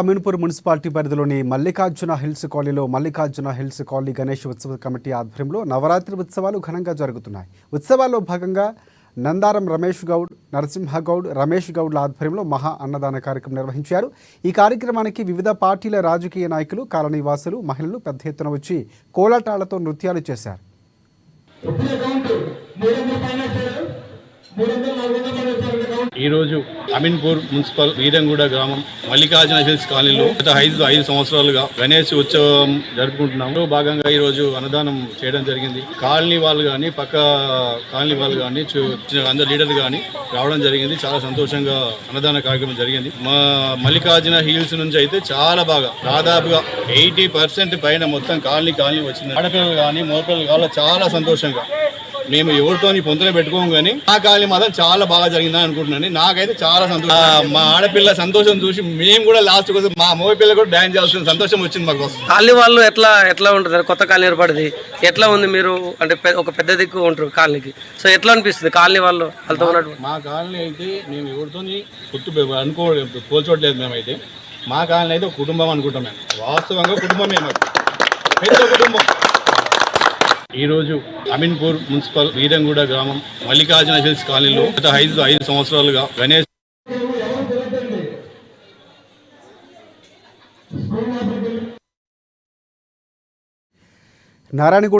Ameenpur municipality పరిధిలోని Mallikarjuna hills కాలనీలో Mallikarjuna hills colony Ganesh ఉత్సవ కమిటీ ఆధ్వర్యంలో నవరాత్రి ఉత్సవాలు ఘనంగా జరుగుతున్నాయి. ఉత్సవాల్లో భాగంగా నందారం రమేష్ గౌడ్, నరసింహగౌడ్, రమేష్ గౌడ్ల ఆధ్వర్యంలో మహా అన్నదాన కార్యక్రమం నిర్వహించారు. ఈ కార్యక్రమానికి వివిధ పార్టీల రాజకీయ నాయకులు, కాలనీ వాసులు, మహిళలు పెద్ద ఎత్తున వచ్చి కోలాటాలతో నృత్యాలు చేశారు. ఈరోజు అమీన్పూర్ మున్సిపల్ వీరంగూడ గ్రామం మల్లికార్జున హిల్స్ కాలనీలో గత 5 సంవత్సరాలుగా గణేష్ ఉత్సవం జరుపుకుంటున్నాము. భాగంగా ఈరోజు అన్నదానం చేయడం జరిగింది. కాలనీ వాళ్ళు కానీ పక్క కాలనీ వాళ్ళు కానీ అందరు లీడర్లు కానీ రావడం జరిగింది. చాలా సంతోషంగా అన్నదాన కార్యక్రమం జరిగింది. మా మల్లికార్జున హిల్స్ నుంచి అయితే చాలా బాగా దాదాపుగా 80% పైన మొత్తం కాలనీ వచ్చింది. ఆడపిల్లలు కానీ మోపిల్లలు కానీ చాలా సంతోషంగా మేము ఎవరితో పొంతనే పెట్టుకోము కానీ ఆ కాలనీ మాత్రం చాలా బాగా జరిగిందని అనుకుంటున్నాను. నాకైతే చాలా సంతోషం. మా ఆడపిల్ల సంతోషం చూసి మేము కూడా లాస్ట్ కోసం మా మోగి పిల్ల కూడా డాన్స్ చేయాల్సిన సంతోషం వచ్చింది మాకు. కాలనీ వాళ్ళు ఎట్లా ఉంటుంది? కొత్త కాలనీ ఏర్పడింది, ఎట్లా ఉంది? మీరు అంటే ఒక పెద్ద దిక్కు ఉంటారు కాలనీకి, సో ఎట్లా అనిపిస్తుంది కాలనీ వాళ్ళు వాళ్ళతో ఉన్నట్టు? మా కాలనీ అయితే మేము ఎవరితో పోల్చోట్లేదు. మేమైతే మా కాలనీ అయితే ఒక కుటుంబం అనుకుంటాం. మేము వాస్తవంగా కుటుంబమే, మాకు పెద్ద కుటుంబం. ఈరోజు అమీన్పూర్ మున్సిపల్ వీరంగూడ గ్రామం మల్లికార్జున హిల్స్ కాలనీలో గత 5 సంవత్సరాలుగా గణేష్ నారాయణగూడ